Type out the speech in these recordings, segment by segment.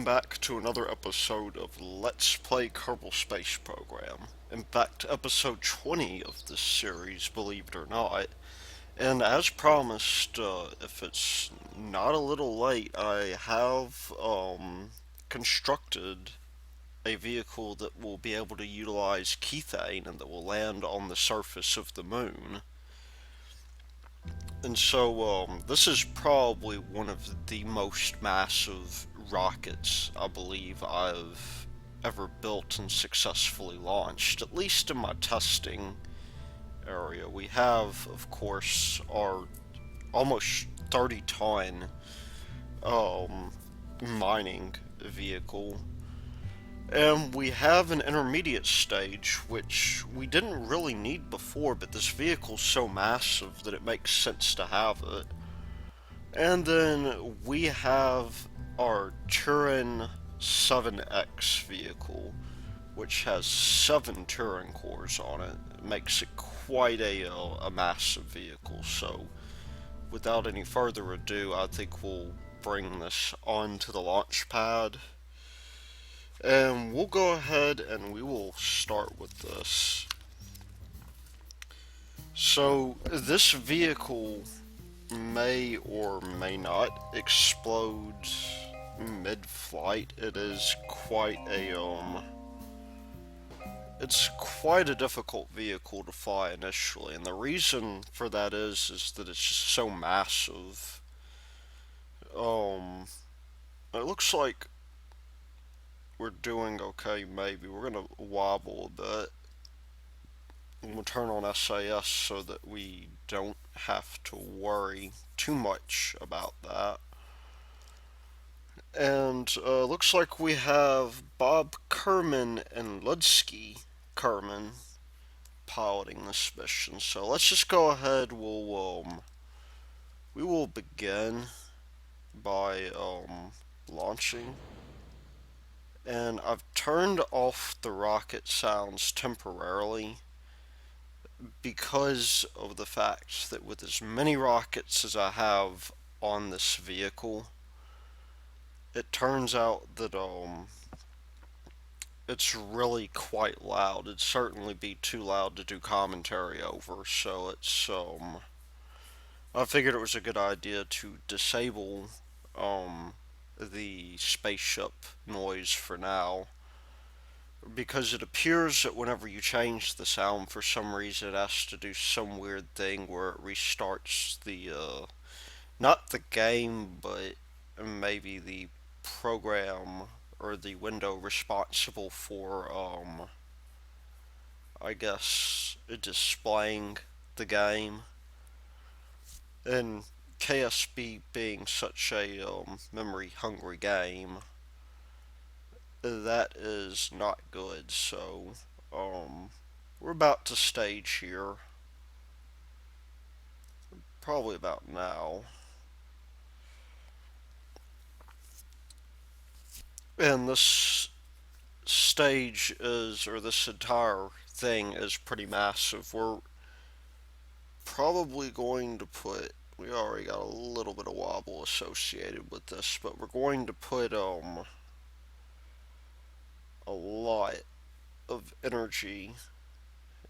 back to another episode of Let's Play Kerbal Space Program. In fact, episode 20 of this series, believe it or not. And as promised, if it's not a little late, I have constructed a vehicle that will be able to utilize kethane and that will land on the surface of the moon. And so, this is probably one of the most massive rockets I believe I've ever built and successfully launched, at least in my testing area. We have, of course, our almost 30-ton um, mining vehicle. And we have an intermediate stage, which we didn't really need before, but this vehicle's so massive that it makes sense to have it. And then we have our Turin 7X vehicle, which has 7 Turin cores on it. It makes it quite a massive vehicle. So, without any further ado, I think we'll bring this onto the launch pad. And we'll go ahead and we will start with this. So, this vehicle may or may not explode mid-flight. It's quite a difficult vehicle to fly initially, and the reason for that is that it's just so massive. Um, it looks like we're doing okay. Maybe we're gonna wobble a bit. We'll turn on SAS so that we don't have to worry too much about that. And looks like we have Bob Kerman and Ludsky Kerman piloting this mission. So let's just go ahead. We will begin by launching. And I've turned off the rocket sounds temporarily because of the fact that with as many rockets as I have on this vehicle, it turns out that it's really quite loud. It'd certainly be too loud to do commentary over, so I figured it was a good idea to disable the spaceship noise for now, because it appears that whenever you change the sound, for some reason it has to do some weird thing where it restarts the not the game, but maybe the program or the window responsible for I guess displaying the game. And KSP being such a memory hungry game, that is not good. So we're about to stage here, probably about now. And this stage is, or this entire thing is pretty massive. We're probably going to put, we already got a little bit of wobble associated with this, but we're going to put a lot of energy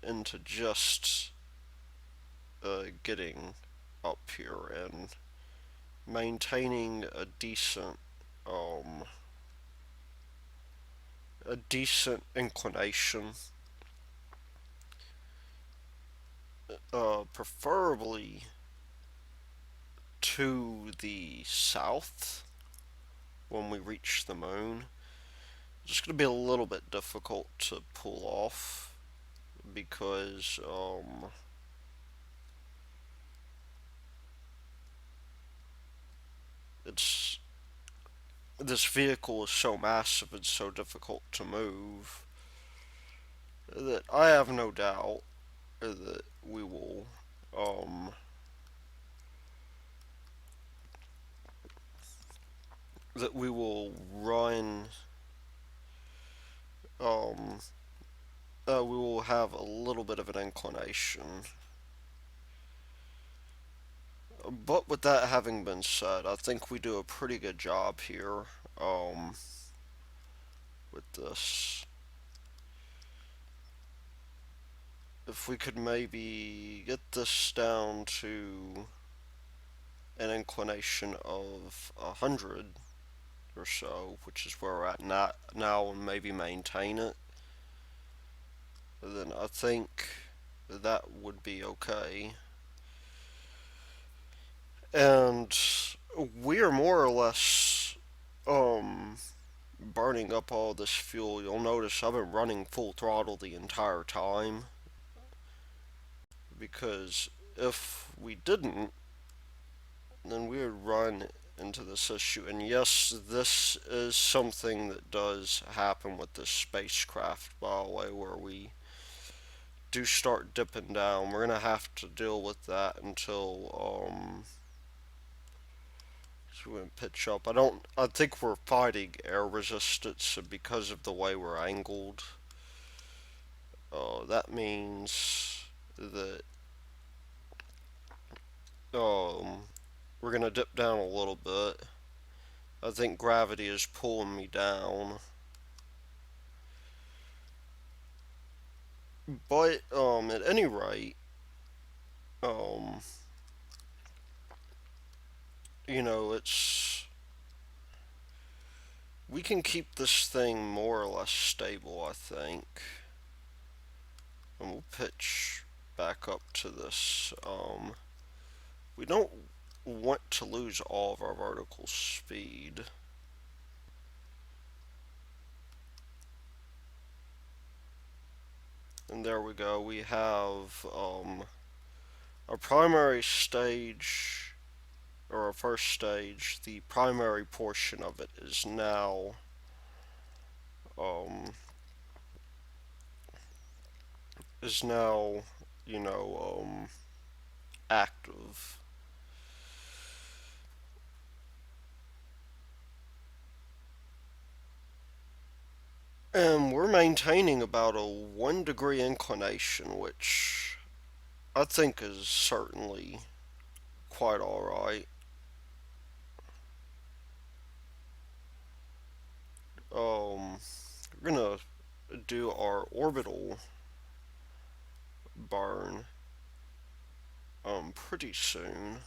into just getting up here and maintaining um a decent inclination, preferably to the south when we reach the moon. It's just going to be a little bit difficult to pull off because it's this vehicle is so massive and so difficult to move that I have no doubt that we will um, run um, we will have a little bit of an inclination. But with that having been said, I think we do a pretty good job here. this. If we could maybe get this down to an inclination of 100 or so, which is where we're at now, and maybe maintain it, then I think that would be okay. And we are more or less burning up all this fuel. You'll notice I've been running full throttle the entire time, because if we didn't, then we would run into this issue. And yes, this is something that does happen with this spacecraft, by the way, where we do start dipping down. We're gonna have to deal with that until so we pitch up. I think we're fighting air resistance, and because of the way we're angled, that means that we're gonna dip down a little bit. I think gravity is pulling me down. But at any rate, um, it's we can keep this thing more or less stable, I think. And we'll pitch back up to this. We don't want to lose all of our vertical speed. And there we go. We have our primary stage, or our first stage. The primary portion of it is now um, is now active. And we're maintaining about a 1 degree inclination, which I think is certainly quite alright. We're gonna do our orbital burn pretty soon.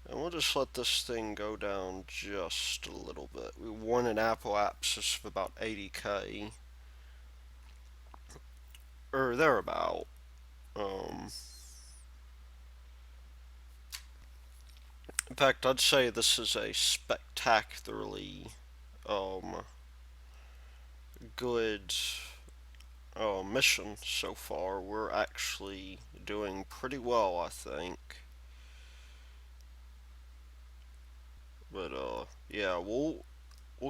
And we'll just let this thing go down just a little bit. We want an apoapsis of about 80K. Or thereabout. In fact, I'd say this is a spectacularly good mission so far. We're actually doing pretty well, I think. But yeah, we'll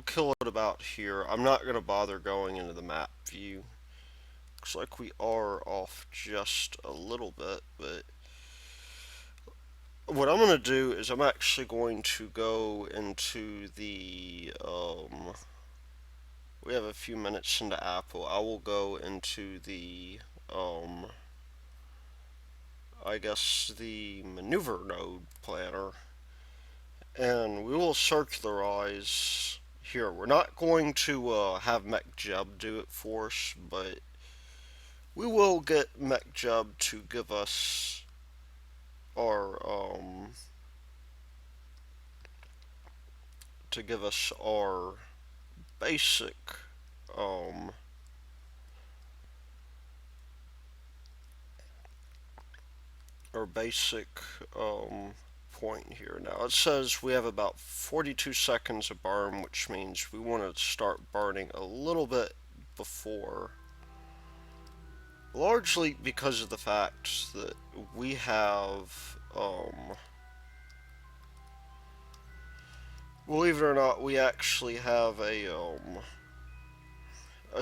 kill it about here. I'm not gonna bother going into the map view. Looks like we are off just a little bit, but what I'm gonna do is I'm actually going to go into the we have a few minutes into Apple. I will go into the I guess the maneuver node planner, and we will circularize here. We're not going to have MechJeb do it for us, but we will get MechJeb to give us our basic um, our basic point here. Now it says we have about 42 seconds of burn, which means we want to start burning a little bit before, largely because of the fact that we have believe it or not, we actually have a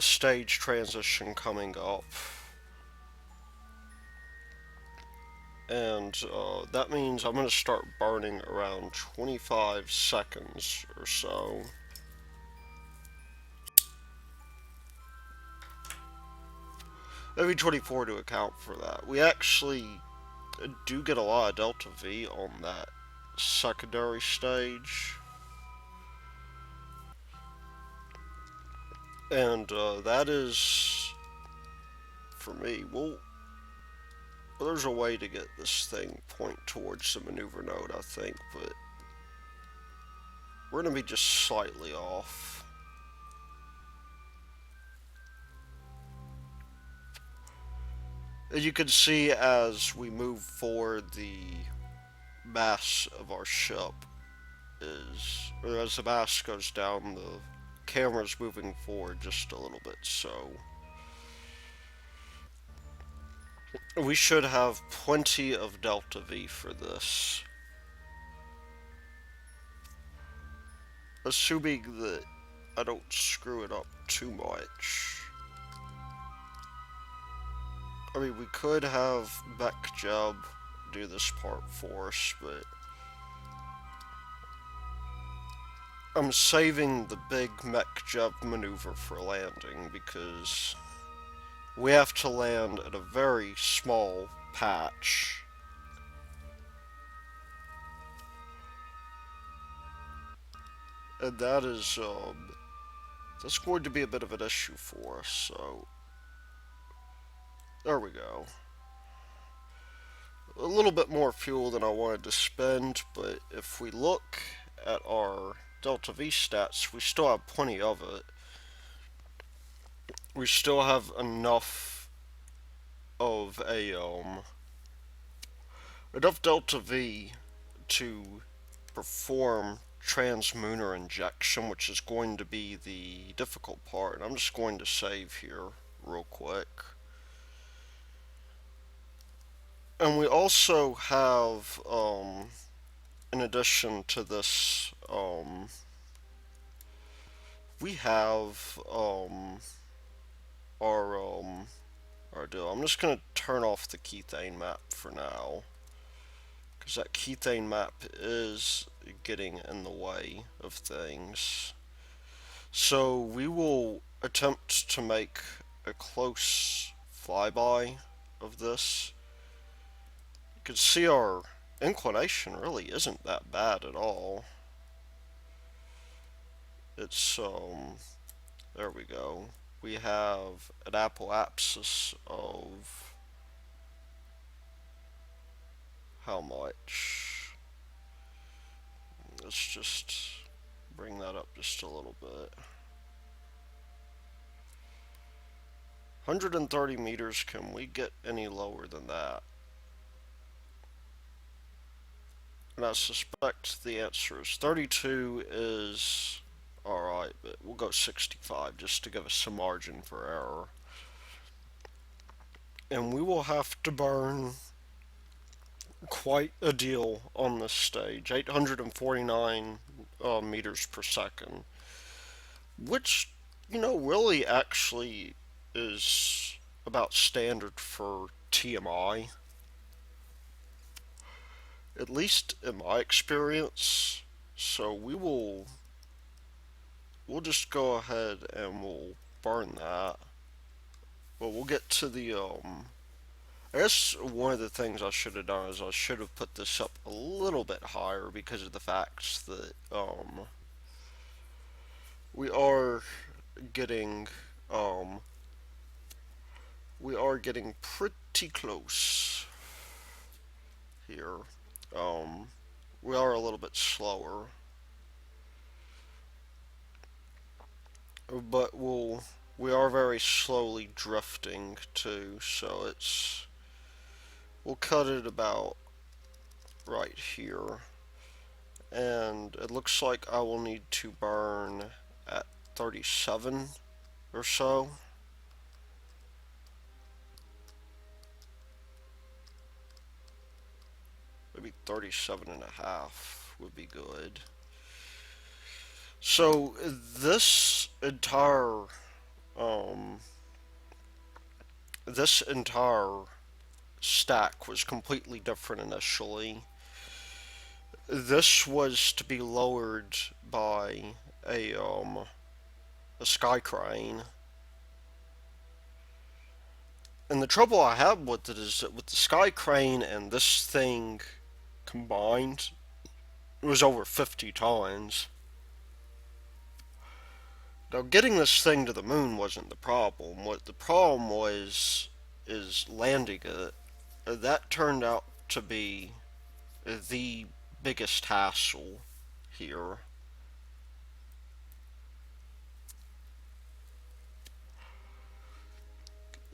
stage transition coming up. And that means I'm going to start burning around 25 seconds or so. Maybe 24 to account for that. We actually do get a lot of Delta V on that secondary stage. And that is for me. Well, there's a way to get this thing point towards the maneuver node, I think, but we're gonna be just slightly off. As you can see, as we move forward, the mass of our ship or as the mass goes down, the camera's moving forward just a little bit, so we should have plenty of delta V for this. Assuming that I don't screw it up too much. I mean, we could have MechJeb do this part for us, but I'm saving the big MechJeb maneuver for landing because we have to land at a very small patch. And that's going to be a bit of an issue for us, so there we go. A little bit more fuel than I wanted to spend, but if we look at our Delta V stats, we still have plenty of it. We still have enough of enough Delta V to perform translunar injection, which is going to be the difficult part. I'm just going to save here real quick. And we also have, in addition to this, we have our our deal. I'm just gonna turn off the kethane map for now, because that kethane map is getting in the way of things. So we will attempt to make a close flyby of this. You can see our inclination really isn't that bad at all. It's there we go. We have an apoapsis of how much? Let's just bring that up just a little bit. 130 meters, can we get any lower than that? And I suspect the answer is 32 is alright, but we'll go 65 just to give us some margin for error. And we will have to burn quite a deal on this stage, 849 meters per second, which, really actually is about standard for TMI, at least in my experience. So we'll just go ahead and we'll burn that. But we'll get to the I guess one of the things I should have done is I should have put this up a little bit higher because of the fact that we are getting um we are getting pretty close here. Um we are a little bit slower, but we are very slowly drifting too, so we'll cut it about right here. And it looks like I will need to burn at 37 or so. Maybe 37 and a half would be good. So um this entire stack was completely different initially. This was to be lowered by a sky crane. And the trouble I have with it is that with the sky crane and this thing combined, it was over 50 tons. Now, getting this thing to the moon wasn't the problem. What the problem was is landing it. That turned out to be the biggest hassle here.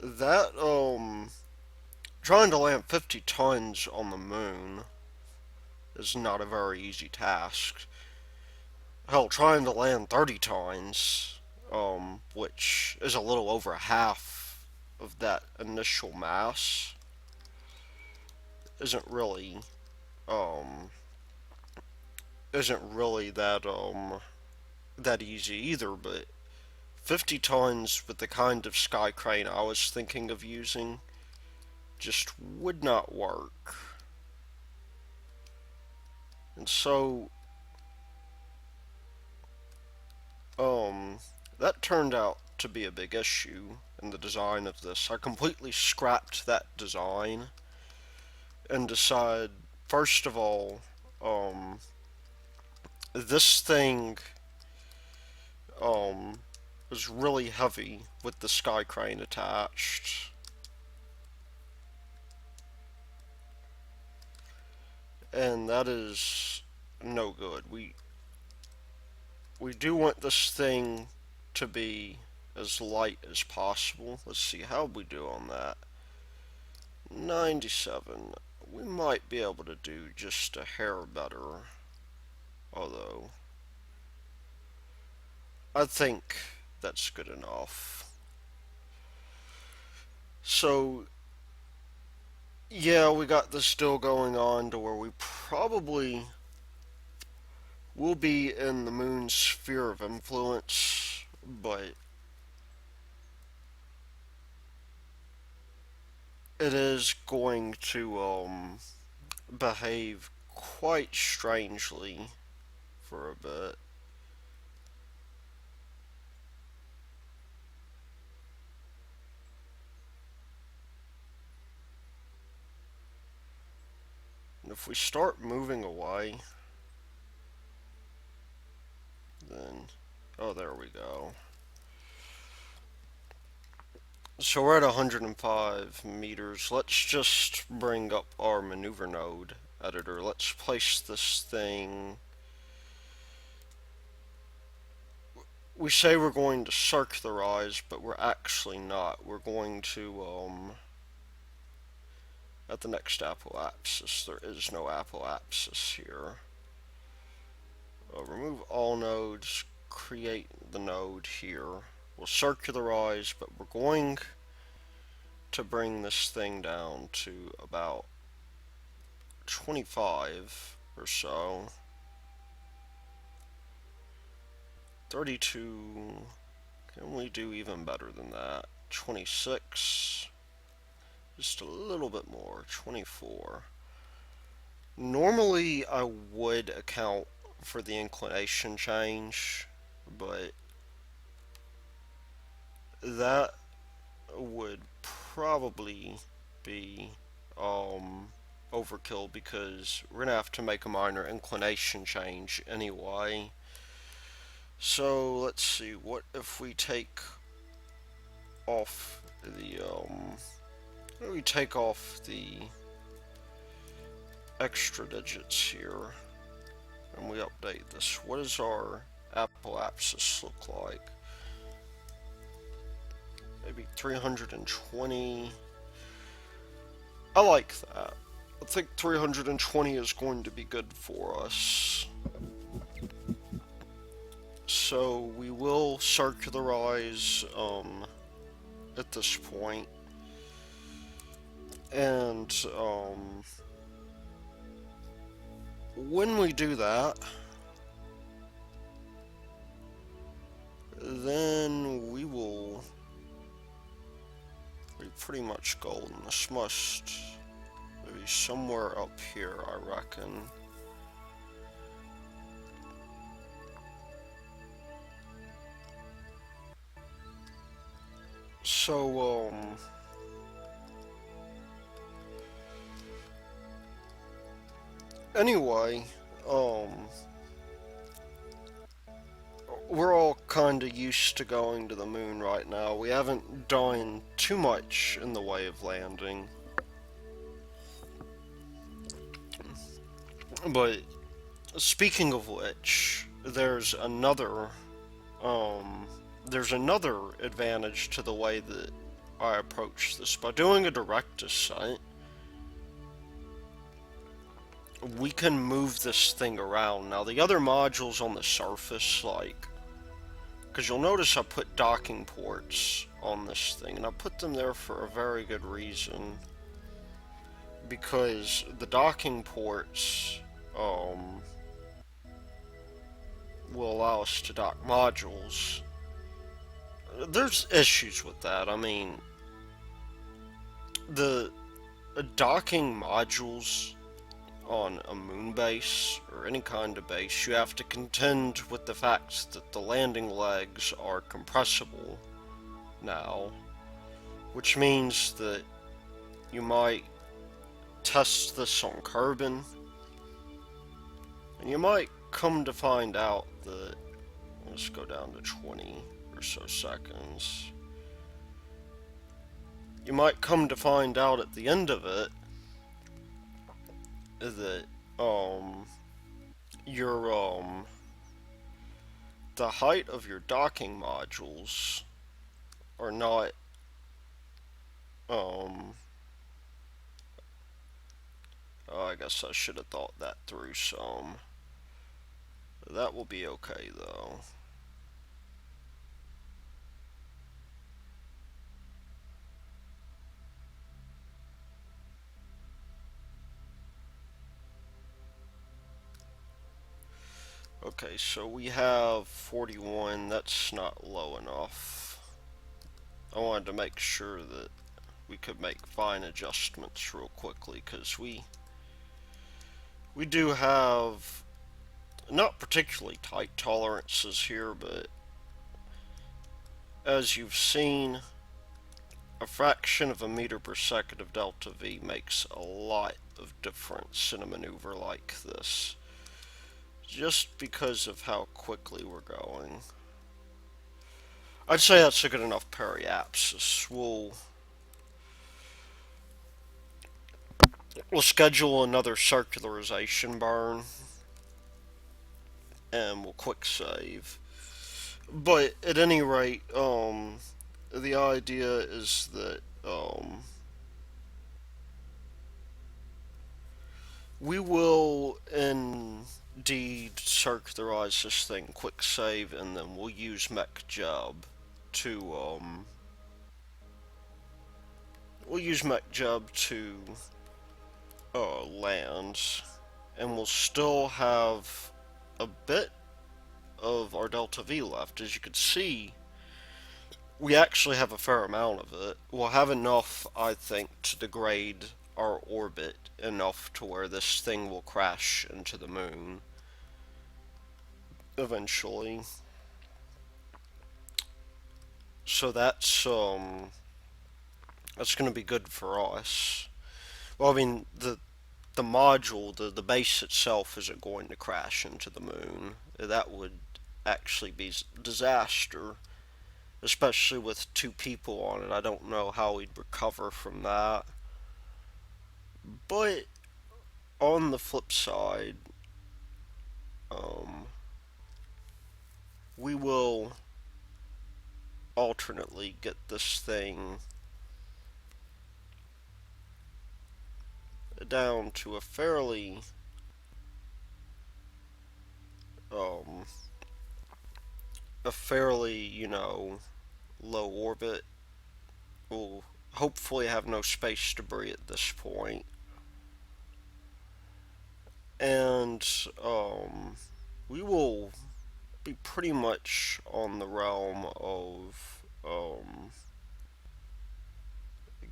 That, trying to land 50 tons on the moon is not a very easy task. Hell, trying to land 30 tons, which is a little over half of that initial mass, isn't really, um, isn't really that easy either, but 50 tons with the kind of sky crane I was thinking of using just would not work. And so, that turned out to be a big issue in the design of this. I completely scrapped that design and decided, first of all, um, this thing, um, was really heavy with the sky crane attached. And that is no good. We do want this thing to be as light as possible. Let's see how we do on that. 97. We might be able to do just a hair better. Although, I think that's good enough. So, yeah, we got this still going on to where we probably will be in the moon's sphere of influence, but it is going to behave quite strangely for a bit. And if we start moving away, then, oh, there we go. So we're at 105 meters. Let's just bring up our maneuver node editor. Let's place this thing. We say we're going to circularize, but we're actually not. We're going to, at the next apoapsis. There is no apoapsis here. Remove all nodes, create the node here. We'll circularize, but we're going to bring this thing down to about 25 or so. 32. Can we do even better than that? 26. Just a little bit more. 24. Normally I would account for the inclination change, but that would probably be overkill because we're gonna have to make a minor inclination change anyway. So let's see, what if we take off the extra digits here and we update this? What does our apoapsis look like? Maybe 320. I like that. I think 320 is going to be good for us. So we will circularize at this point. And when we do that, then we will be pretty much golden. This must be somewhere up here, I reckon. So, anyway, we're all kinda used to going to the moon right now. We haven't done too much in the way of landing. But speaking of which, um there's another advantage to the way that I approach this. By doing a direct descent, we can move this thing around. Now the other modules on the surface, like, because you'll notice I put docking ports on this thing, and I put them there for a very good reason. Because the docking ports um, will allow us to dock modules. There's issues with that. I mean, the docking modules on a moon base or any kind of base, you have to contend with the fact that the landing legs are compressible now, which means that you might test this on Kerbin, and you might come to find out that, let's go down to 20 or so seconds. You might come to find out at the end of it that your the height of your docking modules are not um oh, I guess I should have thought that through some. That will be okay though. Okay, so we have 41. That's not low enough. I wanted to make sure that we could make fine adjustments real quickly, because we do have not particularly tight tolerances here, but as you've seen, a fraction of a meter per second of delta V makes a lot of difference in a maneuver like this, just because of how quickly we're going. I'd say that's a good enough periapsis. We'll schedule another circularization burn, and we'll quick save. But at any rate, the idea is that we will indeed circularize this thing, quick save, and then we'll use mech jub to land, and we'll still have a bit of our delta V left. As you can see, we actually have a fair amount of it. We'll have enough, I think, to degrade our orbit enough to where this thing will crash into the moon eventually. So that's going to be good for us. Well, I mean, the module, the base itself isn't going to crash into the moon. That would actually be disaster, especially with two people on it. I don't know how we'd recover from that. But on the flip side, we will alternately get this thing down to um, a fairly, low orbit. We'll hopefully have no space debris at this point. And we will be pretty much on the realm of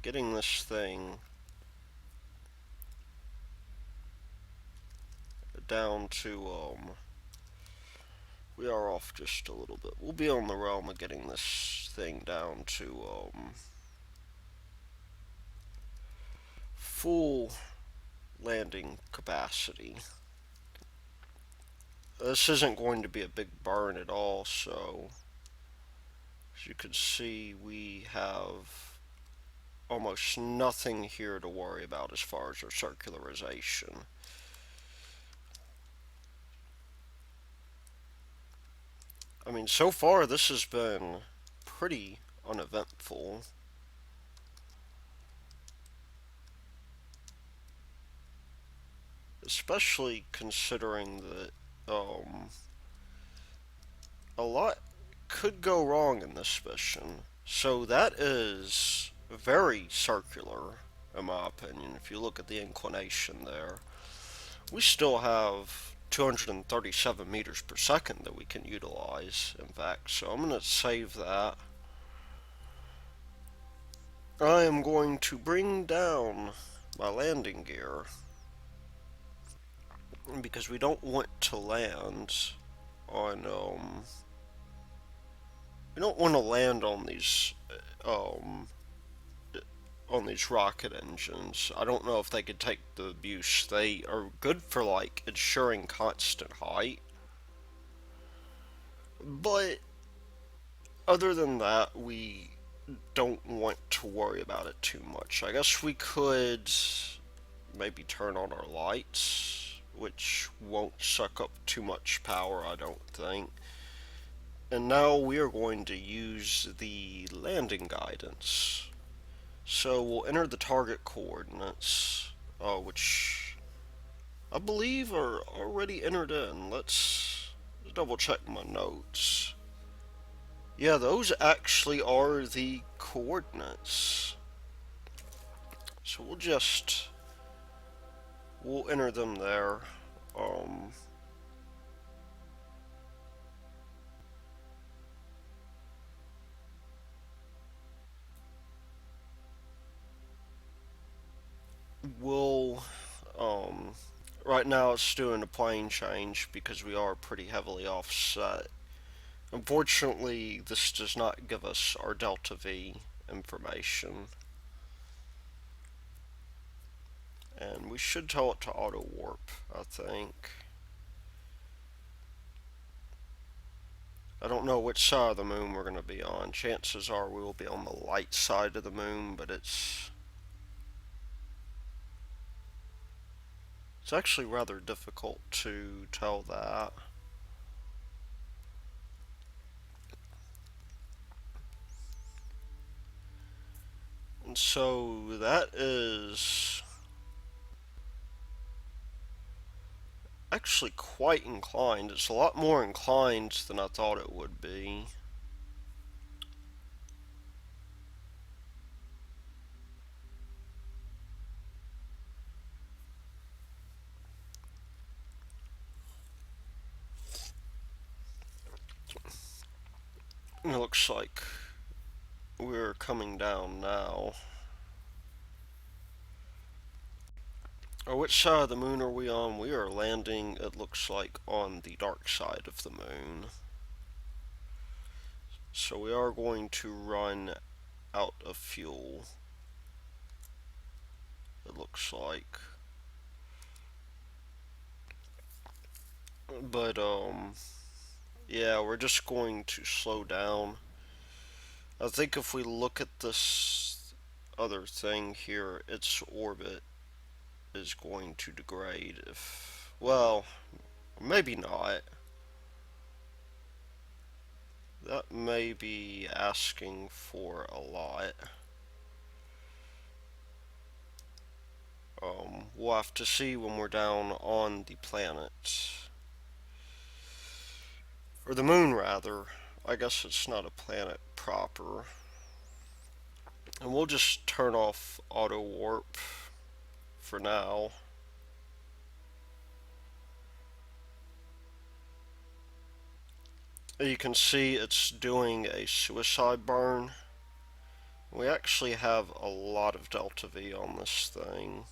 getting this thing down to we are off just a little bit. We'll be on the realm of getting this thing down to full landing capacity. This isn't going to be a big burn at all, so as you can see, we have almost nothing here to worry about as far as our circularization. I mean, so far this has been pretty uneventful. Especially considering that a lot could go wrong in this mission. So that is very circular, in my opinion. If you look at the inclination there, we still have 237 meters per second that we can utilize, in fact. So I'm going to save that. I am going to bring down my landing gear because we don't want to land on we don't want to land um on these rocket engines. I don't know if they could take the abuse. They are good for like ensuring constant height, but other than that, we don't want to worry about it too much. I guess we could maybe turn on our lights, which won't suck up too much power, I don't think. And now we are going to use the landing guidance. So we'll enter the target coordinates, which I believe are already entered in. Let's double check my notes. Yeah, those actually are the coordinates. So we'll enter them there. Um, we'll um, right now it's doing a plane change because we are pretty heavily offset. Unfortunately, this does not give us our delta V information. And we should tell it to auto warp, I think. I don't know which side of the moon we're going to be on. Chances are we will be on the light side of the moon, but it's actually rather difficult to tell that. And so that is actually quite inclined. It's a lot more inclined than I thought it would be. It looks like we're coming down now. Or which side of the moon are we on? We are landing, it looks like, on the dark side of the moon. So we are going to run out of fuel, it looks like. But, yeah, we're just going to slow down. I think if we look at this other thing here, its orbit is going to degrade if, well, maybe not. That may be asking for a lot. We'll have to see when we're down on the planet. Or the moon, rather. I guess it's not a planet proper. And we'll just turn off auto warp for now. You can see it's doing a suicide burn. We actually have a lot of delta V on this thing.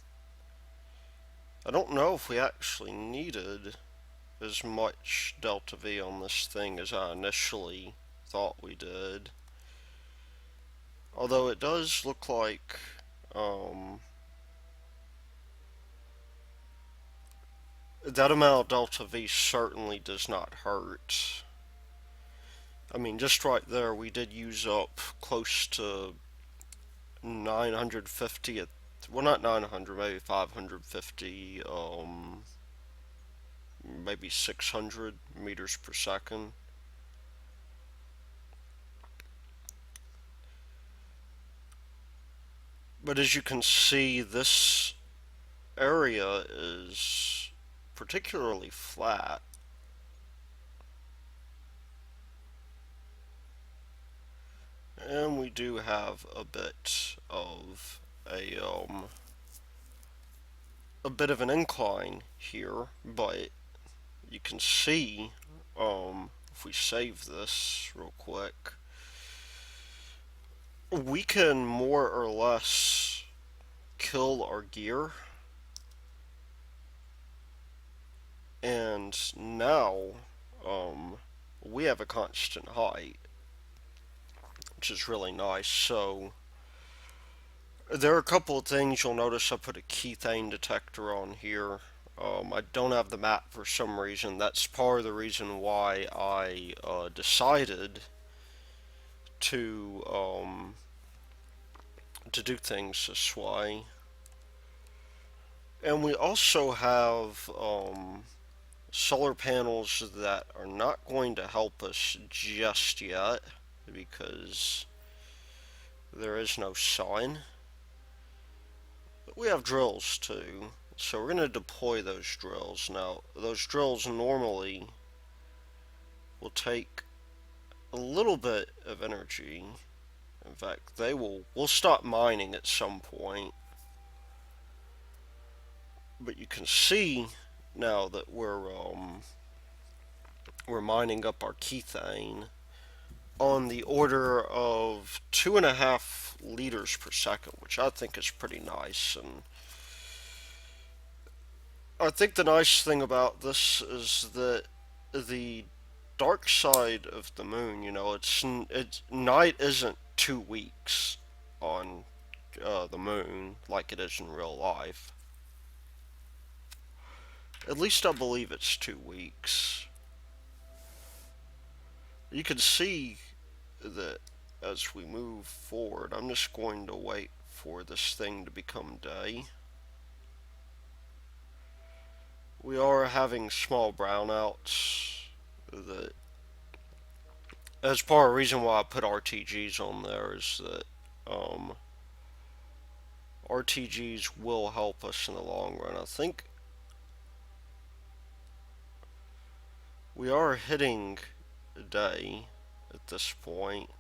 I don't know if we actually needed as much delta V on this thing as I initially thought we did. Although it does look like um, That amount of delta V certainly does not hurt. I mean, just right there, we did use up close to 950 well, not 900, maybe 550, maybe 600 meters per second. But as you can see, this area is particularly flat. And we do have a bit of an incline here, but you can see, if we save this real quick, we can more or less kill our gear. And now, um, we have a constant height, which is really nice. So there are a couple of things you'll notice. I put a keythane detector on here. I don't have the map for some reason. That's part of the reason why I decided to to do things this way. And we also have solar panels that are not going to help us just yet because there is no sun. But we have drills too. So we're going to deploy those drills. Now, those drills normally will take a little bit of energy. In fact, we'll stop mining at some point. But you can see now that we're mining up our keythane on the order of 2.5 liters per second, which I think is pretty nice. And I think the nice thing about this is that the dark side of the moon, it's night isn't 2 weeks on the moon like it is in real life. At least I believe it's 2 weeks. You can see that as we move forward, I'm just going to wait for this thing to become day. We are having small brownouts that, as part of the reason why I put RTGs on there, is that RTGs will help us in the long run. I think we are hitting a day at this point.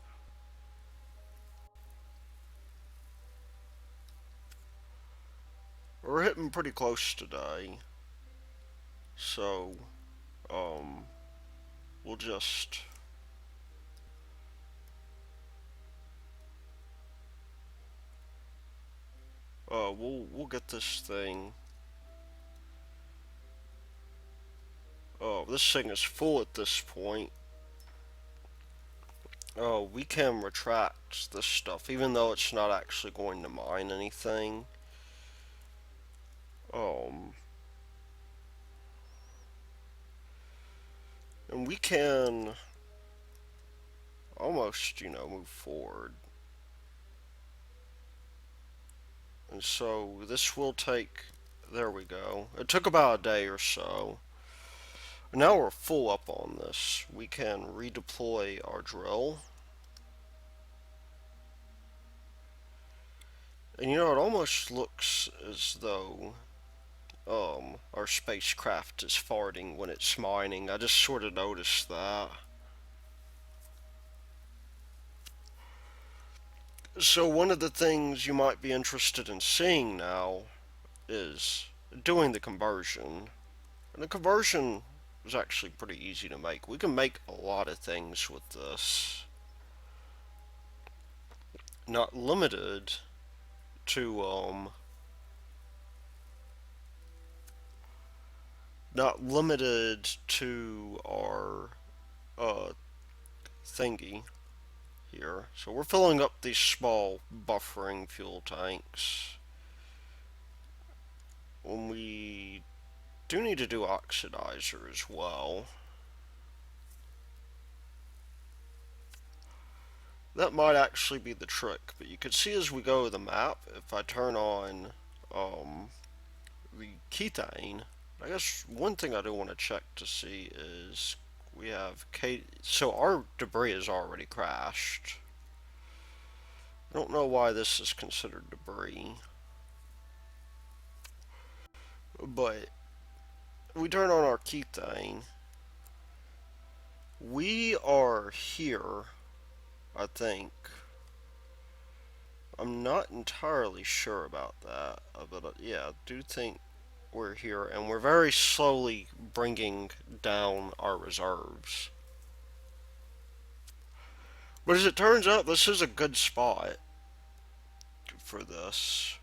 We're hitting pretty close today. So, um, we'll just we'll get this thing. Oh, this thing is full at this point. Oh, we can retract this stuff, even though it's not actually going to mine anything. Um, and we can almost, move forward. And so this will take, there we go. It took about a day or so. Now we're full up on this. We can redeploy our drill. And it almost looks as though our spacecraft is farting when it's mining. I just sort of noticed that. So one of the things you might be interested in seeing now is doing the conversion. And the conversion is actually pretty easy to make. We can make a lot of things with this. Not limited to our thingy here. So we're filling up these small buffering fuel tanks. When we do need to do oxidizer as well. That might actually be the trick, but you can see as we go to the map, if I turn on the keythane, I guess one thing I do want to check to see is we have so our debris is already crashed. I don't know why this is considered debris, but we turn on our keythane. We are here, I think. I'm not entirely sure about that, but yeah, I do think we're here, and we're very slowly bringing down our reserves. But as it turns out, this is a good spot for this.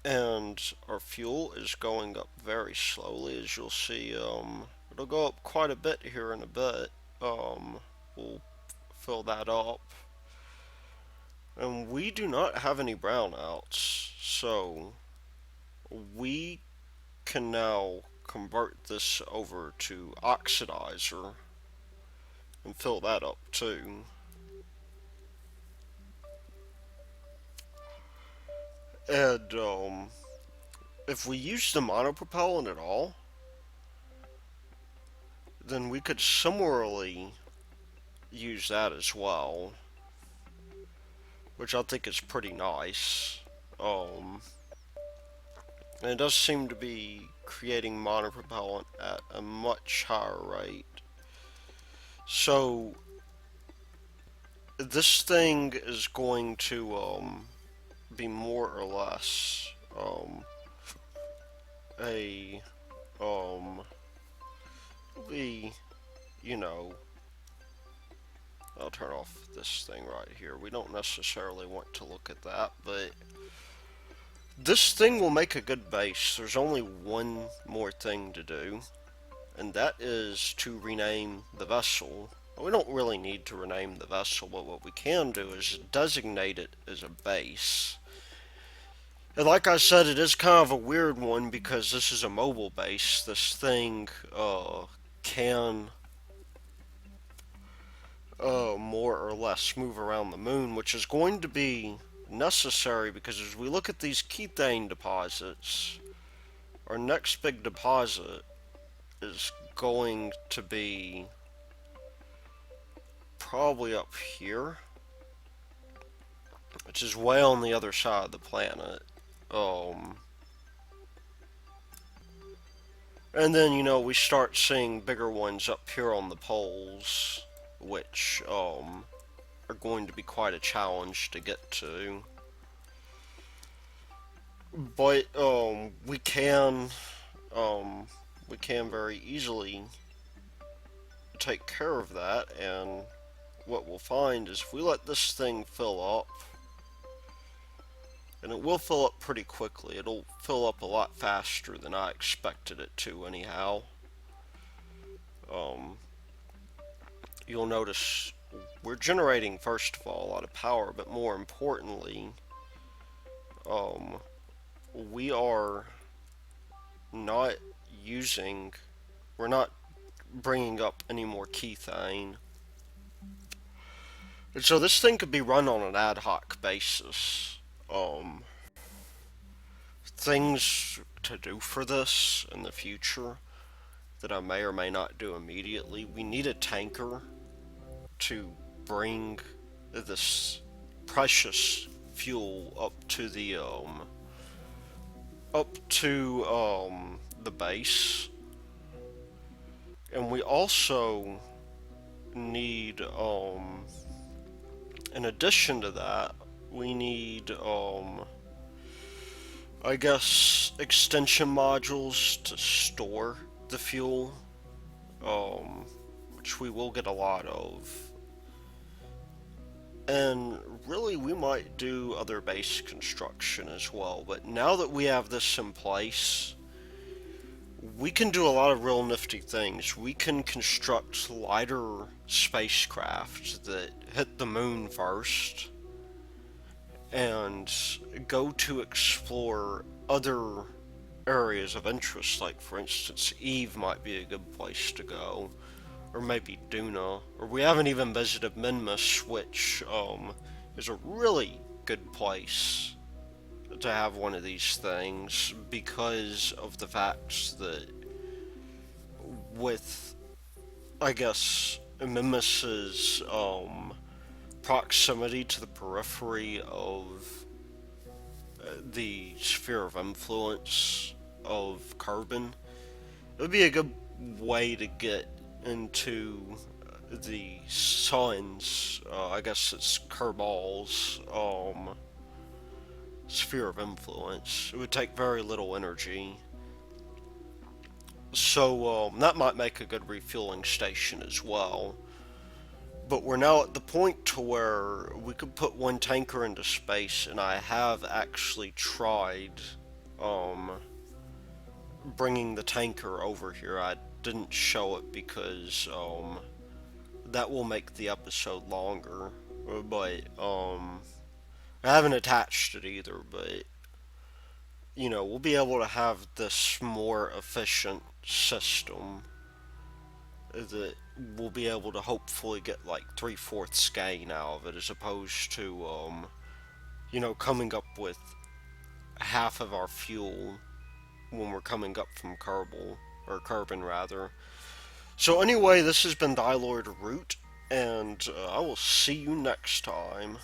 And our fuel is going up very slowly, as you'll see. It'll go up quite a bit here in a bit. We'll fill that up. And we do not have any brownouts, so we can now convert this over to oxidizer and fill that up too. And if we use the monopropellant at all, then we could similarly use that as well, which I think is pretty nice. And it does seem to be creating monopropellant at a much higher rate. So this thing is going to be more or less a be, you know, I'll turn off this thing right here. We don't necessarily want to look at that, but this thing will make a good base. There's only one more thing to do, and that is to rename the vessel. We don't really need to rename the vessel, but what we can do is designate it as a base. And like I said, it is kind of a weird one because this is a mobile base. This thing can more or less move around the moon, which is going to be necessary because as we look at these kethane deposits, our next big deposit is going to be probably up here, which is way on the other side of the planet. And then, you know, we start seeing bigger ones up here on the poles, which are going to be quite a challenge to get to. But we can very easily take care of that, and what we'll find is if we let this thing fill up, and it will fill up pretty quickly. It'll fill up a lot faster than I expected it to anyhow. You'll notice we're generating, first of all, a lot of power, but more importantly, we are not we're not bringing up any more kethane. And so this thing could be run on an ad hoc basis. Things to do for this in the future that I may or may not do immediately. We need a tanker to bring this precious fuel up to the base, and we also need in addition to that, we need I guess extension modules to store the fuel, which we will get a lot of. And really, we might do other base construction as well, but now that we have this in place, we can do a lot of real nifty things. We can construct lighter spacecraft that hit the moon first and go to explore other areas of interest, like for instance, Eve might be a good place to go, or maybe Duna, or we haven't even visited Minmus, which is a really good place to have one of these things because of the fact that with, I guess, Minmus's proximity to the periphery of the sphere of influence of carbon, it would be a good way to get into the sun's, I guess it's Kerbal's, sphere of influence. It would take very little energy. So, that might make a good refueling station as well. But we're now at the point to where we could put one tanker into space, and I have actually tried, um, bringing the tanker over here. I didn't show it because, that will make the episode longer. But, I haven't attached it either, but, we'll be able to have this more efficient system that we'll be able to hopefully get like three-fourths gain out of it as opposed to, coming up with half of our fuel when we're coming up from carbon rather. So anyway, this has been Dilord Root, and I will see you next time.